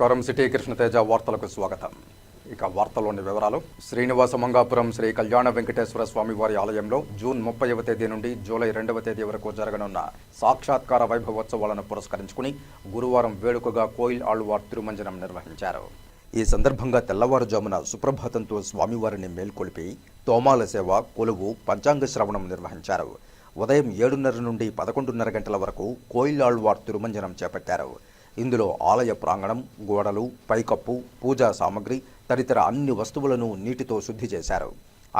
నమస్కారం. సిటీ కృష్ణతేజ వార్తలకు స్వాగతం. ఇక వార్తలోని వివరాలు. శ్రీనివాస మంగాపురం శ్రీ కళ్యాణ వెంకటేశ్వర స్వామి వారి ఆలయంలో జూన్ 30వ తేదీ నుండి జూలై 2వ తేదీ వరకు జరగనున్న సాక్షాత్కార వైభవోత్సవాలను పురస్కరించుకుని గురువారం వేడుకగా కోయిల్ ఆళ్వార్ తిరుమంజనం నిర్వహించారు. ఈ సందర్భంగా తెల్లవారుజామున సుప్రభాతంతో స్వామివారిని మేల్కొలిపి తోమాల సేవ, కొలువు, పంచాంగ శ్రవణం నిర్వహించారు. ఉదయం 7:30 నుండి 11:30 గంటల వరకు కోయిల్ ఆళ్వార్ తిరుమంజనం చేపట్టారు. ఇందులో ఆలయ ప్రాంగణం, గోడలు, పైకప్పు, పూజా సామగ్రి తదితర అన్ని వస్తువులను నీటితో శుద్ధి చేశారు.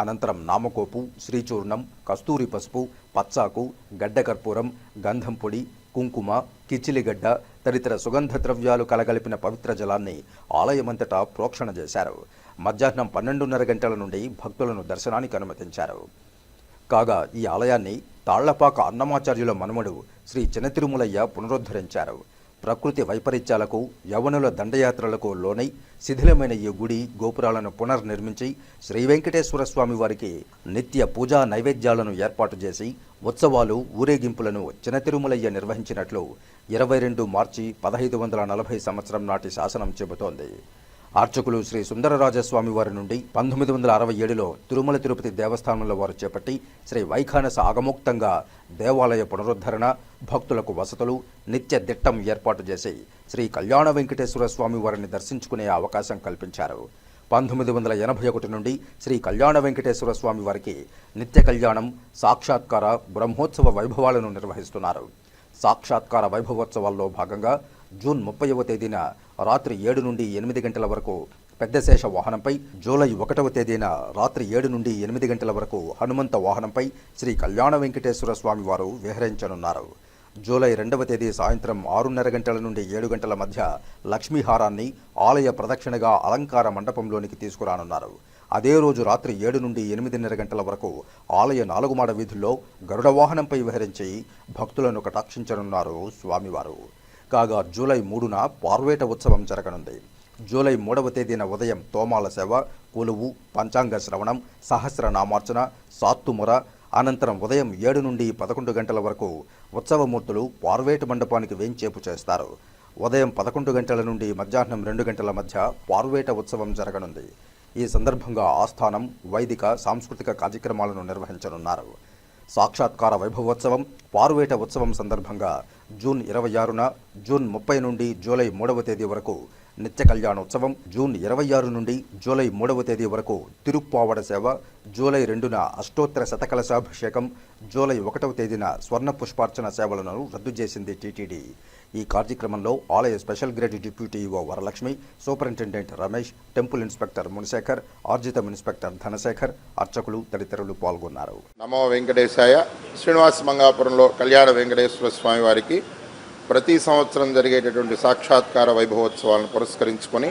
అనంతరం నామకోపు, శ్రీచూర్ణం, కస్తూరి పసుపు, పచ్చాకు, గడ్డ కర్పూరం, గంధం పొడి, కుంకుమ, కిచిలిగడ్డ తదితర సుగంధ ద్రవ్యాలు కలగలిపిన పవిత్ర జలాన్ని ఆలయమంతటా ప్రోక్షణ చేశారు. మధ్యాహ్నం 12:30 గంటల నుండి భక్తులను దర్శనానికి అనుమతించారు. కాగా ఈ ఆలయాన్ని తాళ్లపాక అన్నమాచార్యుల మనుమడు శ్రీ చిన్న తిరుమలయ్య పునరుద్ధరించారు. ప్రకృతి వైపరీత్యాలకు, యవనుల దండయాత్రలకు లోనై శిథిలమైన ఈ గుడి గోపురాలను పునర్నిర్మించి శ్రీ వెంకటేశ్వర స్వామి వారికి నిత్య పూజా నైవేద్యాలను ఏర్పాటు చేసి ఉత్సవాలు, ఊరేగింపులను చిన్న తిరుమలయ్య నిర్వహించినట్లు 22 మార్చి 1540 సంవత్సరం నాటి శాసనం చెబుతోంది. అర్చకులు శ్రీ సుందరరాజస్వామి వారి నుండి 1967లో తిరుమల తిరుపతి దేవస్థానంలో వారు చేపట్టి శ్రీ వైఖానస ఆగమోక్తంగా దేవాలయ పునరుద్ధరణ, భక్తులకు వసతులు, నిత్య దిట్టం ఏర్పాటు చేసి శ్రీ కళ్యాణ వెంకటేశ్వర స్వామి వారిని దర్శించుకునే అవకాశం కల్పించారు. 1981 నుండి శ్రీ కళ్యాణ వెంకటేశ్వర స్వామి వారికి నిత్య కళ్యాణం, సాక్షాత్కార, బ్రహ్మోత్సవ వైభవాలను నిర్వహిస్తున్నారు. సాక్షాత్కార వైభవోత్సవాల్లో భాగంగా జూన్ 30వ తేదీన రాత్రి 7 నుండి 8 గంటల వరకు పెద్దశేష వాహనంపై, జూలై 1వ తేదీన రాత్రి 7 నుండి 8 గంటల వరకు హనుమంత వాహనంపై శ్రీ కళ్యాణ వెంకటేశ్వర స్వామి వారు విహరించనున్నారు. జూలై 2వ తేదీ సాయంత్రం 6:30 గంటల నుండి 7 గంటల మధ్య లక్ష్మీహారాన్ని ఆలయ ప్రదక్షిణగా అలంకార మండపంలోనికి తీసుకురానున్నారు. అదే రోజు రాత్రి 7 నుండి 8:30 గంటల వరకు ఆలయ 4 మాడ వీధుల్లో గరుడ వాహనంపై విహరించి భక్తులను కటాక్షించనున్నారు స్వామివారు. కాగా జూలై 3న పార్వేట ఉత్సవం జరగనుంది. జూలై 3వ తేదీన ఉదయం తోమాల సేవ, కొలువు, పంచాంగ శ్రవణం, సహస్రనామార్చన, సాత్తుముర, అనంతరం ఉదయం 7 నుండి 11 గంటల వరకు ఉత్సవమూర్తులు పార్వేట మండపానికి వేంచేపు చేస్తారు. ఉదయం 11 గంటల నుండి మధ్యాహ్నం 2 గంటల మధ్య పార్వేట ఉత్సవం జరగనుంది. ఈ సందర్భంగా ఆస్థానం, వైదిక, సాంస్కృతిక కార్యక్రమాలను నిర్వహించనున్నారు. సాక్షాత్కార వైభవోత్సవం, పార్వేట ఉత్సవం సందర్భంగా జూన్ 26న, జూన్ 30 నుండి జూలై 3వ తేదీ వరకు నిత్య కళ్యాణోత్సవం, జూన్ 26 నుండి జూలై 3వ తేదీ వరకు తిరుప్పావడ సేవ, జూలై 2న అష్టోత్తర శతకలశాభిషేకం, జూలై 1వ తేదీన స్వర్ణ పుష్పార్చన సేవలను రద్దు చేసింది టీటీడీ. ఈ కార్యక్రమంలో ఆలయ special grade deputy EO Varalakshmi, superintendent Ramesh, temple inspector Munisekhar, ఆర్జితం ఇన్స్పెక్టర్ ధనశేఖర్, అర్చకులు తదితరులు పాల్గొన్నారు. నమో వెంకటేశాయ. శ్రీనివాస మంగాపురంలో కళ్యాణ వెంకటేశ్వర స్వామి వారికి ప్రతి సంవత్సరం జరిగేటటువంటి సాక్షాత్కార వైభవోత్సవాలను పురస్కరించుకొని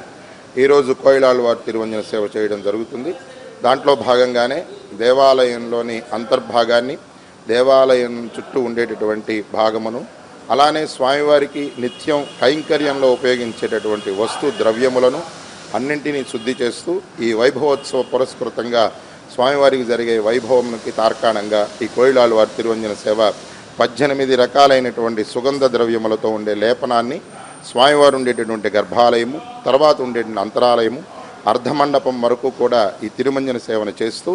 ఈరోజు కోయిల్ ఆళ్వార్ తిరుమంజన సేవ చేయడం జరుగుతుంది. దాంట్లో భాగంగానే దేవాలయంలోని అంతర్భాగాన్ని, దేవాలయం చుట్టూ ఉండేటటువంటి భాగమును, అలానే స్వామివారికి నిత్యం కైంకర్యంలో ఉపయోగించేటటువంటి వస్తు ద్రవ్యములను అన్నింటినీ శుద్ధి చేస్తూ ఈ వైభవోత్సవ పురస్కృతంగా స్వామివారికి జరిగే వైభవంకి తార్కాణంగా ఈ కోయిల్ ఆళ్వార్ తిరుమంజన సేవ 18 రకాలైనటువంటి సుగంధ ద్రవ్యములతో ఉండే లేపనాన్ని స్వామివారు ఉండేటటువంటి గర్భాలయము, తర్వాత ఉండేటువంటి అంతరాలయము, అర్ధమండపం వరకు కూడా ఈ తిరుమంజన సేవను చేస్తూ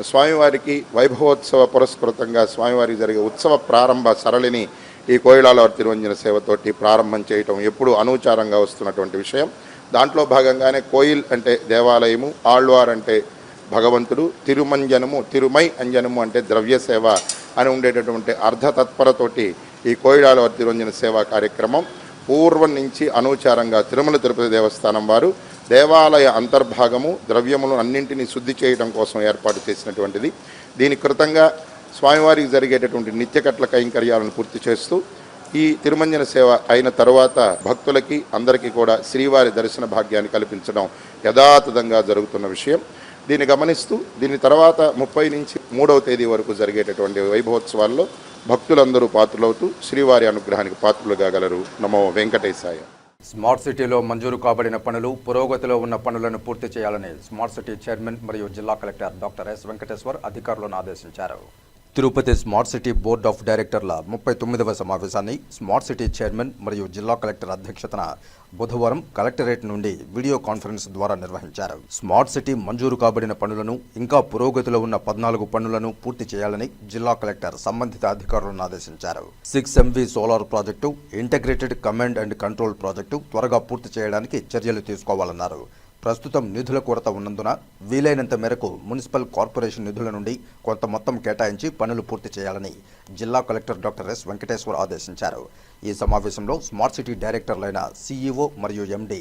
స్వామివారికి వైభవోత్సవ పురస్కృతంగా స్వామివారికి జరిగే ఉత్సవ ప్రారంభ సరళిని ఈ కోయిల్ ఆళ్వార్ తిరుమంజన సేవతోటి ప్రారంభం చేయటం ఎప్పుడు అనూచారంగా వస్తున్నటువంటి విషయం. దాంట్లో భాగంగానే కోయిల్ అంటే దేవాలయము, ఆళ్వార్ అంటే భగవంతుడు, తిరుమంజనము, తిరుమై అంజనము అంటే ద్రవ్య సేవ అని ఉండేటటువంటి అర్ధతత్పరతోటి ఈ కోయిల్ ఆళ్వార్ తిరుమంజన సేవా కార్యక్రమం పూర్వం నుంచి అనూచారంగా తిరుమల తిరుపతి దేవస్థానం వారు దేవాలయ అంతర్భాగము, ద్రవ్యములను అన్నింటినీ శుద్ధి చేయడం కోసం ఏర్పాటు చేసినటువంటిది. దీని కృతంగా స్వామివారికి జరిగేటటువంటి నిత్యకట్ల కైంకర్యాలను పూర్తి చేస్తూ ఈ తిరుమంజన సేవ అయిన తర్వాత భక్తులకి అందరికీ కూడా శ్రీవారి దర్శన భాగ్యాన్ని కల్పించడం యథాతథంగా జరుగుతున్న విషయం. దీన్ని గమనిస్తూ దీని తర్వాత 30 నుంచి 3వ తేదీ వరకు జరిగేటటువంటి వైభవోత్సవాల్లో భక్తులందరూ పాత్రులవుతూ శ్రీవారి అనుగ్రహానికి పాత్రులు కాగలరు. నమో వెంకటేశాయ. స్మార్ట్ సిటీలో మంజూరు కాబడిన పనులు, పురోగతిలో ఉన్న పనులను పూర్తి చేయాలని స్మార్ట్ సిటీ చైర్మన్ మరియు జిల్లా కలెక్టర్ డాక్టర్ ఎస్ వెంకటేశ్వర్ అధికారులను ఆదేశించారు. Tirupati smart city board of డైరెక్టర్ల 39వ సమావేశాన్ని స్మార్ట్ సిటీ చైర్మన్ మరియు జిల్లా కలెక్టర్ అధ్యక్షతన బుధవారం కలెక్టరేట్ నుండి వీడియో కాన్ఫరెన్స్ ద్వారా నిర్వహించారు. స్మార్ట్ సిటీ మంజూరు కాబడిన పనులను, ఇంకా పురోగతిలో ఉన్న 14 పనులను పూర్తి చేయాలని జిల్లా కలెక్టర్ సంబంధిత అధికారులను ఆదేశించారు. 6MV solar project, integrated command and control project త్వరగా పూర్తి చేయడానికి చర్యలు తీసుకోవాలన్నారు. ప్రస్తుతం నిధుల కొరత ఉన్నందున వీలైనంత మేరకు మున్సిపల్ కార్పొరేషన్ నిధుల నుండి కొంత మొత్తం కేటాయించి పనులు పూర్తి చేయాలని జిల్లా కలెక్టర్ డాక్టర్ ఎస్ వెంకటేశ్వర్ ఆదేశించారు. ఈ సమావేశంలో స్మార్ట్ సిటీ డైరెక్టర్లైన సిఇఓ మరియు MD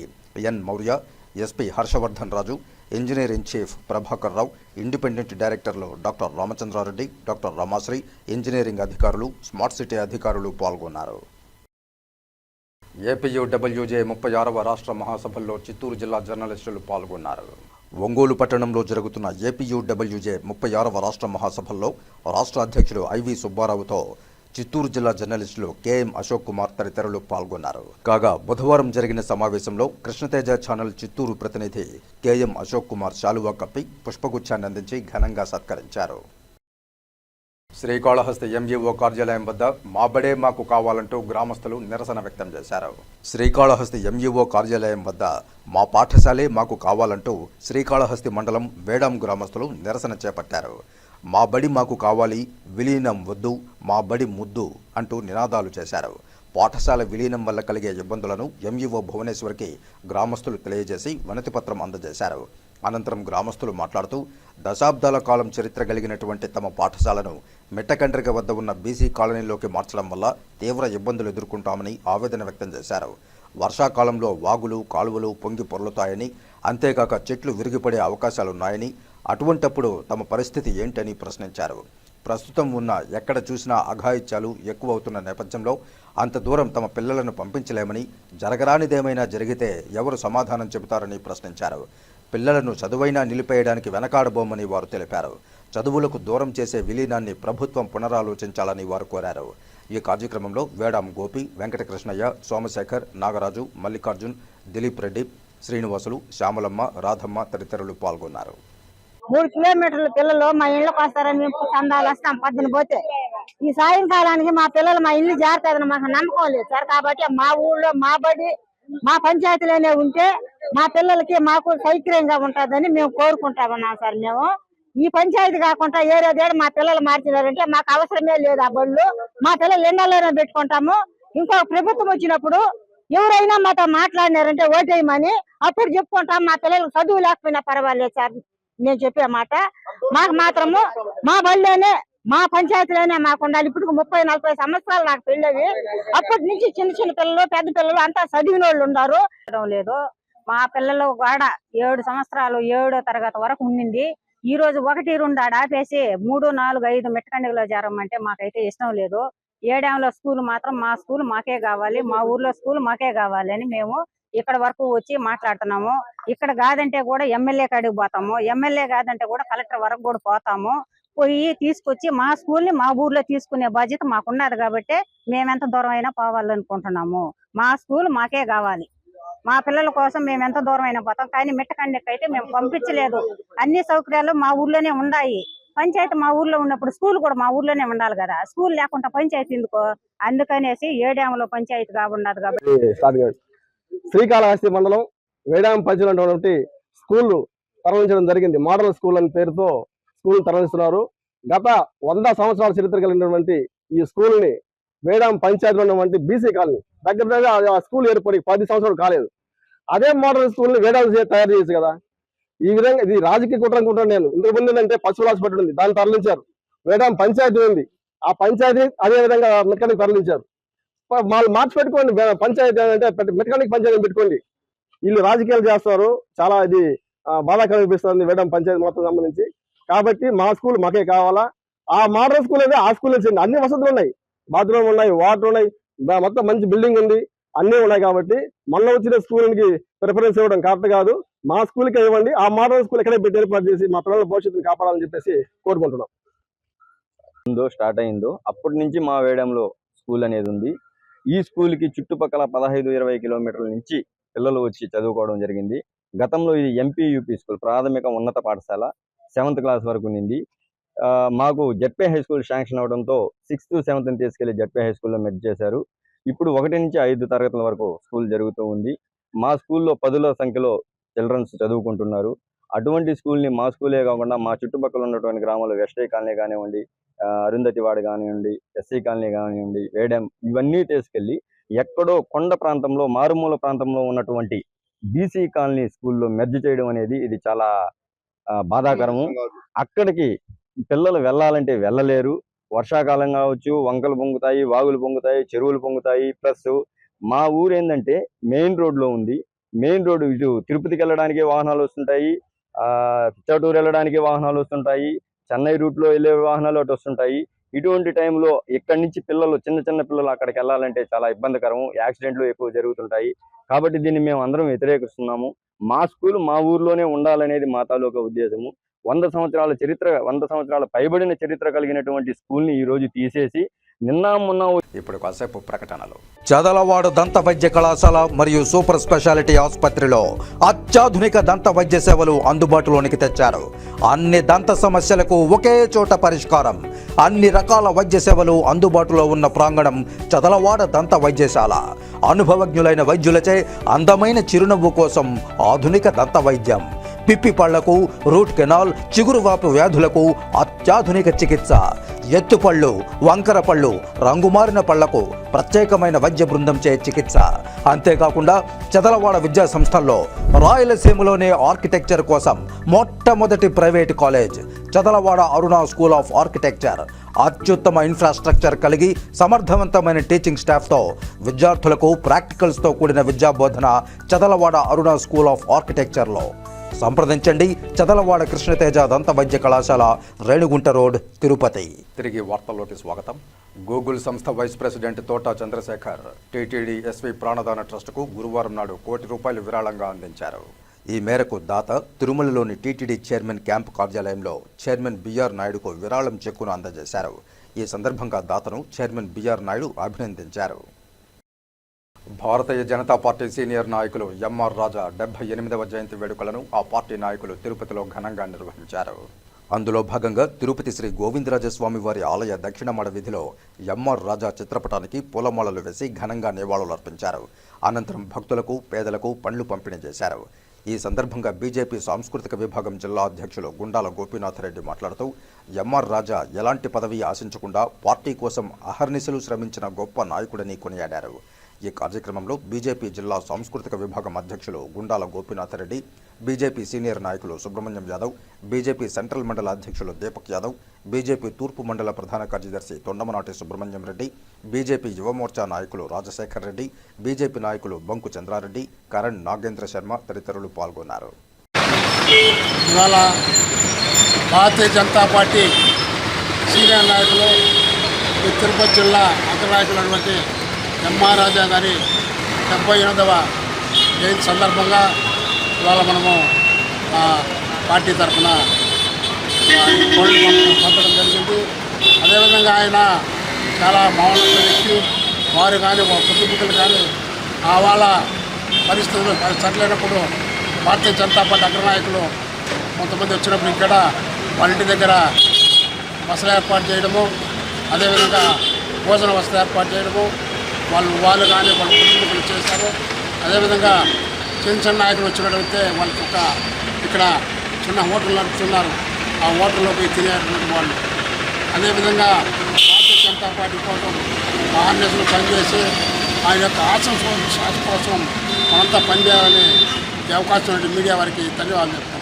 N Maurya, SP Harshavardhan Raju, engineer in chief Prabhakar Rao, independent డైరెక్టర్లు doctor Ramachandra Reddy, doctor Ramasri, engineering అధికారులు, స్మార్ట్ సిటీ అధికారులు పాల్గొన్నారు. ఏపీయూడబ్ల్యూజే 36వ రాష్ట్ర మహాసభల్లో చిత్తూరు జిల్లా జర్నలిస్టులు పాల్గొన్నారు. ఒంగోలు పట్టణంలో జరుగుతున్న ఏపీయూడబ్ల్యూజే 36వ రాష్ట్ర మహాసభల్లో రాష్ట్ర అధ్యక్షుడు ఐవి సుబ్బారావుతో చిత్తూరు జిల్లా జర్నలిస్టులు కేఎం అశోక్ కుమార్ తదితరులు పాల్గొన్నారు. కాగా బుధవారం జరిగిన సమావేశంలో కృష్ణతేజ ఛానల్ చిత్తూరు ప్రతినిధి కేఎం అశోక్ కుమార్ శాలువా కప్పి పుష్పగుచ్చాన్ని అందించి ఘనంగా సత్కరించారు. శ్రీకాళహస్తి ఎంఈఓ కార్యాలయం వద్ద మా బడే మాకు కావాలంటూ గ్రామస్తులు నిరసన వ్యక్తం చేశారు. శ్రీకాళహస్తి ఎంఈఓ కార్యాలయం వద్ద మా పాఠశాలే మాకు కావాలంటూ శ్రీకాళహస్తి మండలం వేడాం గ్రామస్తులు నిరసన చేపట్టారు. మా బడి మాకు కావాలి, విలీనం వద్దు, మా బడి ముద్దు అంటూ నినాదాలు చేశారు. పాఠశాల విలీనం వల్ల కలిగే ఇబ్బందులను ఎంఈఓ భువనేశ్వర్కి గ్రామస్తులు తెలియజేసి వినతిపత్రం అందజేశారు. అనంతరం గ్రామస్తులు మాట్లాడుతూ దశాబ్దాల కాలం చరిత్ర కలిగినటువంటి తమ పాఠశాలను మెట్టకండ్రిక వద్ద ఉన్న బీసీ కాలనీలోకి మార్చడం వల్ల తీవ్ర ఇబ్బందులు ఎదుర్కొంటామని ఆవేదన వ్యక్తం చేశారు. వర్షాకాలంలో వాగులు, కాలువలు పొంగి పొర్లుతాయని, అంతేకాక చెట్లు విరిగిపడే అవకాశాలున్నాయని, అటువంటప్పుడు తమ పరిస్థితి ఏంటని ప్రశ్నించారు. ప్రస్తుతం ఉన్న ఎక్కడ చూసినా అఘాయిత్యాలు ఎక్కువవుతున్న నేపథ్యంలో అంత దూరం తమ పిల్లలను పంపించలేమని, జరగరానిదేమైనా జరిగితే ఎవరు సమాధానం చెబుతారని ప్రశ్నించారు. పిల్లలను చదువైనా నిలిపేయడానికి వెనకాడబోమని వారు తెలిపారు. చదువులకు దూరం చేసే విలీనాన్ని ప్రభుత్వం పునరాలోచించాలని వారు కోరారు. ఈ కార్యక్రమంలో వేడాం గోపి, వెంకటకృష్ణయ్య, సోమశేఖర్, నాగరాజు, మల్లికార్జున్, దిలీప్ రెడ్డి, శ్రీనివాసులు, శ్యామలమ్మ, రాధమ్మ తదితరులు పాల్గొన్నారు. 3 కిలోమీటర్ల పిల్లలు మా ఇళ్ళకి వస్తారని మేము చందాలు వస్తాం పొద్దున పోతే. ఈ సాయంకాలానికి మా పిల్లలు మా ఇల్లు జారుతుందని మాకు నమ్మకం లేదు సార్. కాబట్టి మా ఊళ్ళో మా బడి మా పంచాయతీలోనే ఉంటే మా పిల్లలకి మాకు సౌకర్యంగా ఉంటుందని మేము కోరుకుంటామన్నాం సార్. మేము ఈ పంచాయతీ కాకుండా ఏరేదేడు మా పిల్లలు మార్చినారంటే మాకు అవసరమే లేదు. ఆ బళ్ళు మా పిల్లలు ఎండలోనే పెట్టుకుంటాము. ఇంకో ప్రభుత్వం వచ్చినప్పుడు ఎవరైనా మాతో మాట్లాడినారంటే ఓటేయమని అప్పుడు చెప్పుకుంటాం. మా పిల్లలకు చదువు లేకపోయినా పర్వాలేదు సార్. నేను చెప్పే మాట మాకు మాత్రము మా బళ్ళోనే మా పంచాయతీలోనే మాకు ఉండాలి. ఇప్పుడు 30-40 సంవత్సరాలు నాకు పెళ్ళవి. అప్పటి నుంచి చిన్న చిన్న పిల్లలు, పెద్ద పిల్లలు అంతా చదివిన వాళ్ళు ఉన్నారు. లేదు మా పిల్లలు కూడా 7 సంవత్సరాలు 7వ తరగతి వరకు ఉండింది. ఈ రోజు 1, 2 ఆపేసి 3, 4, 5 మెట్టకండిలో చేరమంటే మాకైతే ఇష్టం లేదు. ఏడాంలో స్కూల్ మాత్రం మా స్కూల్ మాకే కావాలి, మా ఊర్లో స్కూల్ మాకే కావాలి అని మేము ఇక్కడ వరకు వచ్చి మాట్లాడుతున్నాము. ఇక్కడ కాదంటే కూడా ఎమ్మెల్యే కాడికి పోతాము. ఎమ్మెల్యే కాదంటే కూడా కలెక్టర్ వరకు కూడా పోతాము. పోయి తీసుకొచ్చి మా స్కూల్ ని మా ఊర్లో తీసుకునే బాధ్యత మాకున్నది. కాబట్టి మేమెంత దూరం అయినా పోవాలనుకుంటున్నాము. మా స్కూల్ మాకే కావాలి. మా పిల్లల కోసం మేము ఎంత దూరం అయినా పోతాం. కానీ మిట్టకండికైతే మేము పంపించలేదు. అన్ని సౌకర్యాలు మా ఊర్లోనే ఉన్నాయి. పంచాయతీ మా ఊర్లో ఉన్నప్పుడు స్కూల్ కూడా మా ఊర్లోనే ఉండాలి కదా. స్కూల్ లేకుండా పంచాయతీ ఎందుకో, అందుకనేసి ఏడాంలో పంచాయతీ కాబన్నది. కాబట్టి శ్రీకాళహస్తి మండలం వేడాం పంచాయతీ స్కూల్ తరలించడం జరిగింది. మోడల్ స్కూల్ అనే పేరుతో స్కూల్ తరలిస్తున్నారు. గత 100 సంవత్సరాల చరిత్ర కలిగినటువంటి ఈ స్కూల్ ని వేడాం పంచాయతీలో ఉన్నటువంటి బీసీ కాలనీ దగ్గర ఆ స్కూల్ ఏర్పడి 10 సంవత్సరాలు కాలేదు. అదే మోడల్ స్కూల్ ని వేడాం తయారు చేయొచ్చు కదా. ఈ విధంగా ఇది రాజకీయ కుట్ర అనుకుంటాను నేను. ఇంతకు ముందు ఏంటంటే పశువుల హాస్పిటల్ ఉంది, దాన్ని తరలించారు. వేడాం పంచాయతీ ఉంది, ఆ పంచాయతీ అదే విధంగా మెకానిక్ తరలించారు. మార్చి పెట్టుకోండి పంచాయతీ అంటే మెకానిక్ పంచాయతీ పెట్టుకోండి. వీళ్ళు రాజకీయాలు చేస్తారు. చాలా ఇది బాధాకరం అనిపిస్తుంది వేడాం పంచాయతీ మొత్తం సంబంధించి. కాబట్టి మా స్కూల్ మాకే కావాలా. ఆ మోడల్ స్కూల్ అయితే ఆ స్కూల్ వచ్చింది. అన్ని వసతులు ఉన్నాయి, బాత్రూమ్ ఉన్నాయి, వాటర్ ఉన్నాయి, మొత్తం మంచి బిల్డింగ్ ఉంది, అన్నీ ఉన్నాయి. కాబట్టి మొన్న వచ్చిన స్కూల్కి ప్రిఫరెన్స్ ఇవ్వడం కరెక్ట్ కాదు. మా స్కూల్కి ఇవ్వండి. ఆ మోడల్ స్కూల్ ఎక్కడే పెట్టి ఏర్పాటు చేసి మా పిల్లల భవిష్యత్తుని కాపాడాలని చెప్పేసి కోరుకుంటున్నాం. స్టార్ట్ అయిందో అప్పటి నుంచి మా వేడంలో స్కూల్ అనేది ఉంది. ఈ స్కూల్ కి చుట్టుపక్కల 15-20 కిలోమీటర్ల నుంచి పిల్లలు వచ్చి చదువుకోవడం జరిగింది. గతంలో ఇది ఎంపీ యూపీ స్కూల్, ప్రాథమిక ఉన్నత పాఠశాల, 7th క్లాస్ వరకు ఉంది. మాకు జెడ్పీ హై స్కూల్ శాంక్షన్ అవడంతో 6th 7th తీసుకెళ్లి జెడ్పీ హై స్కూల్లో మెర్జ్ చేశారు. ఇప్పుడు 1 నుంచి 5 తరగతుల వరకు స్కూల్ జరుగుతూ ఉంది. మా స్కూల్లో 10ల సంఖ్యలో చిల్డ్రన్స్ చదువుకుంటున్నారు. అటువంటి స్కూల్ని మా స్కూలే కాకుండా మా చుట్టుపక్కల ఉన్నటువంటి గ్రామాలు వెస్టై కాలనీ కానివ్వండి, అరుంధతివాడ కానివ్వండి, ఎస్సీ కాలనీ కానివ్వండి, వేడెం ఇవన్నీ తీసుకెళ్ళి ఎక్కడో కొండ ప్రాంతంలో మారుమూల ప్రాంతంలో ఉన్నటువంటి బీసీ కాలనీ స్కూల్లో మెర్జ్ చేయడం అనేది ఇది చాలా బాధాకరము. అక్కడికి పిల్లలు వెళ్ళాలంటే వెళ్ళలేరు. వర్షాకాలం కావచ్చు, వంకలు పొంగుతాయి, వాగులు పొంగుతాయి, చెరువులు పొంగుతాయి. ప్లస్ మా ఊరు ఏంటంటే మెయిన్ రోడ్లో ఉంది. మెయిన్ రోడ్డు ఇటు తిరుపతికి వెళ్ళడానికి వాహనాలు వస్తుంటాయి, పిచ్చాటూరు వెళ్ళడానికి వాహనాలు వస్తుంటాయి, చెన్నై రూట్లో వెళ్ళే వాహనాలు అటు వస్తుంటాయి. ఇటువంటి టైంలో ఇక్కడి నుంచి పిల్లలు చిన్న పిల్లలు అక్కడికి వెళ్ళాలంటే చాలా ఇబ్బందికరం. యాక్సిడెంట్లు ఎక్కువ జరుగుతుంటాయి. కాబట్టి దీన్ని మేము అందరం వ్యతిరేకిస్తున్నాము. మా స్కూల్ మా ఊర్లోనే ఉండాలనేది మా తాలూకా ఉద్దేశము. 100 సంవత్సరాల పైబడిన చరిత్ర కలిగినటువంటి స్కూల్ని ఈ రోజు తీసేసి మొన్న ఇప్పుడు కాసేపు ప్రకటనలు. చదలవాడ దంత వైద్య కళాశాల మరియు సూపర్ స్పెషాలిటీ ఆసుపత్రిలో అత్యాధునిక దంత వైద్య సేవలు అందుబాటులోనికి తెచ్చారు. అన్ని దంత సమస్యలకు ఒకే చోట పరిష్కారం. అన్ని రకాల వైద్య సేవలు అందుబాటులో ఉన్న ప్రాంగణం చదలవాడ దంత వైద్యశాల. అనుభవజ్ఞులైన వైద్యులచే అందమైన చిరునవ్వు కోసం ఆధునిక దంత వైద్యం. పిప్పి పళ్లకు, రూట్ కెనాల్, చిగురువాపు వ్యాధులకు అత్యాధునిక చికిత్స. ఎత్తుపళ్ళు, వంకర పళ్ళు, రంగుమారిన పళ్లకు ప్రత్యేకమైన వైద్య బృందంచే చికిత్స. అంతేకాకుండా చదలవాడ విద్యా సంస్థల్లో రాయలసీమలోనే ఆర్కిటెక్చర్ కోసం మొట్టమొదటి private college Chadalavada Aruna school of architecture. అత్యుత్తమ ఇన్ఫ్రాస్ట్రక్చర్ కలిగి సమర్థవంతమైన టీచింగ్ స్టాఫ్తో విద్యార్థులకు ప్రాక్టికల్స్తో కూడిన విద్యాబోధన చదలవాడ అరుణ స్కూల్ ఆఫ్ ఆర్కిటెక్చర్లో. సంప్రదించండి. చదలవాడ కృష్ణతేజ దంత వైద్య కళాశాల, రేణుగుంట రోడ్, తిరుపతి. తిరిగి వార్తల్లోకి స్వాగతం. గూగుల్ సంస్థ వైస్ ప్రెసిడెంట్ తోట చంద్రశేఖర్ టీటీడీ ఎస్వి ప్రాణదాన ట్రస్టుకు గురువారం నాడు ₹1 కోటి విరాళంగా అందించారు. ఈ మేరకు దాత తిరుమలలోని టీటీడీ చైర్మన్ క్యాంపు కార్యాలయంలో చైర్మన్ బిఆర్ నాయుడుకు విరాళం చెక్కును అందజేశారు. ఈ సందర్భంగా దాతను చైర్మన్ బిఆర్ నాయుడు అభినందించారు. భారతీయ జనతా పార్టీ సీనియర్ నాయకులు ఎంఆర్ రాజా 78వ జయంతి వేడుకలను ఆ పార్టీ నాయకులు తిరుపతిలో ఘనంగా నిర్వహించారు. అందులో భాగంగా తిరుపతి శ్రీ గోవిందరాజస్వామి వారి ఆలయ దక్షిణ మడ వీధిలో ఎంఆర్ రాజా చిత్రపటానికి పూలమాలలు వేసి ఘనంగా నివాళులర్పించారు. అనంతరం భక్తులకు, పేదలకు పండ్లు పంపిణీ చేశారు. ఈ సందర్భంగా బీజేపీ సాంస్కృతిక విభాగం జిల్లా అధ్యక్షులు గుండాల గోపీనాథ్ రెడ్డి మాట్లాడుతూ ఎంఆర్ రాజా ఎలాంటి పదవి ఆశించకుండా పార్టీ కోసం అహర్నిశలు శ్రమించిన గొప్ప నాయకుడని కొనియాడారు. ఈ కార్యక్రమంలో బీజేపీ జిల్లా సాంస్కృతిక విభాగం అధ్యక్షులు గుండాల గోపీనాథ్ రెడ్డి, బీజేపీ సీనియర్ నాయకులు సుబ్రహ్మణ్యం యాదవ్, బీజేపీ సెంట్రల్ మండల అధ్యక్షులు దీపక్ యాదవ్, బీజేపీ తూర్పు మండల ప్రధాన కార్యదర్శి తొండమనాటి సుబ్రహ్మణ్యం రెడ్డి, బీజేపీ యువమోర్చా నాయకులు రాజశేఖర్ రెడ్డి, బీజేపీ నాయకులు బంకు చంద్రారెడ్డి, కరణ్ నాగేంద్ర శర్మ తదితరులు పాల్గొన్నారు. ఇవాళ భారతీయ జనతా పార్టీ సీనియర్ నాయకులు తిరుపతి జిల్లా అగ్రనాయకులైనటువంటి ఎంఆర్ రాజా గారి 78వ జయంతి సందర్భంగా ఇవాళ మనము పార్టీ తరఫున పంపడం జరిగింది. అదేవిధంగా ఆయన చాలా మౌనమైన వ్యక్తి. వారు కానీ కుటుంబీకులు కానీ వాళ్ళ పరిస్థితులు సరిలేనప్పుడు భారతీయ జనతా పార్టీ అగ్రనాయకులు కొంతమంది వచ్చినప్పుడు ఇక్కడ వాళ్ళ ఇంటి దగ్గర వసతులు ఏర్పాటు చేయడము, అదేవిధంగా భోజన వసతులు ఏర్పాటు చేయడము వాళ్ళు కానీ వాళ్ళ కుటుంబీకులు చేశారు. అదేవిధంగా చిన్న నాయకులు వచ్చినట్లయితే వాళ్ళకి ఇక్కడ చిన్న హోటల్ నడుపుతున్నారు. ఆ హోటల్లో పోయి తినేటువంటి వాళ్ళు. అదేవిధంగా భారతీయ జనతా పార్టీ కోసం ఆర్ఎన్ఎస్లు పనిచేసి ఆయన యొక్క ఆశ కోసం మనంతా పనిచేయాలని అవకాశం ఉన్న మీడియా వారికి ధన్యవాదాలు చెప్తాం.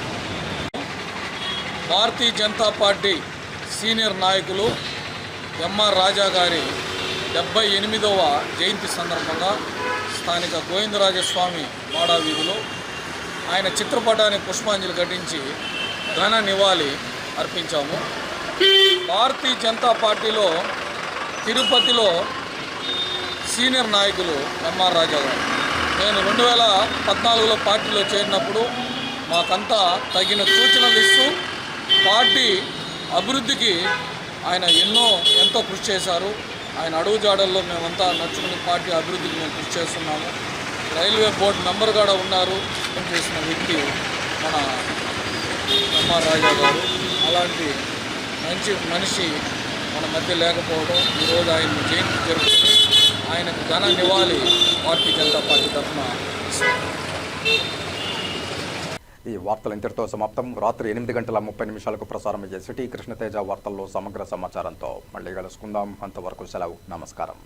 భారతీయ జనతా పార్టీ సీనియర్ నాయకులు ఎంఆర్ రాజా గారి 78వ జయంతి సందర్భంగా స్థానిక గోవిందరాజస్వామి మాడా వీధిలో ఆయన చిత్రపటానికి పుష్పాంజలి ఘటించి ఘన నివాళి అర్పించాము. భారతీయ జనతా పార్టీలో తిరుపతిలో సీనియర్ నాయకులు ఎంఆర్ రాజా గారు. నేను 2014లో పార్టీలో చేరినప్పుడు మాకంతా తగిన సూచనలు ఇస్తూ పార్టీ అభివృద్ధికి ఆయన ఎంతో కృషి చేశారు. ఆయన అడుగుజాడల్లో మేమంతా నడుచుకుని పార్టీ అభివృద్ధికి మేము కృషి చేస్తున్నాము. రైల్వే బోర్డు మెంబర్ కూడా ఉన్నారు చేసిన వ్యక్తి మన ఎంఆర్ రాజా గారు. అలాంటి మంచి మనిషి మన మధ్య లేకపోవడం, ఈరోజు ఆయన జయంతి జరుపుకుని ఆయనకు ఘన నివాళి భారతీయ జనతా పార్టీ తరఫున ఇస్తున్నాం. ఈ వార్తలు ఇంతటితో సమాప్తం. రాత్రి 8:30 ప్రసారమయ్యే సిటీ కృష్ణతేజ వార్తల్లో సమగ్ర సమాచారంతో మళ్ళీ కలుసుకుందాం. అంతవరకు సెలవు. నమస్కారం.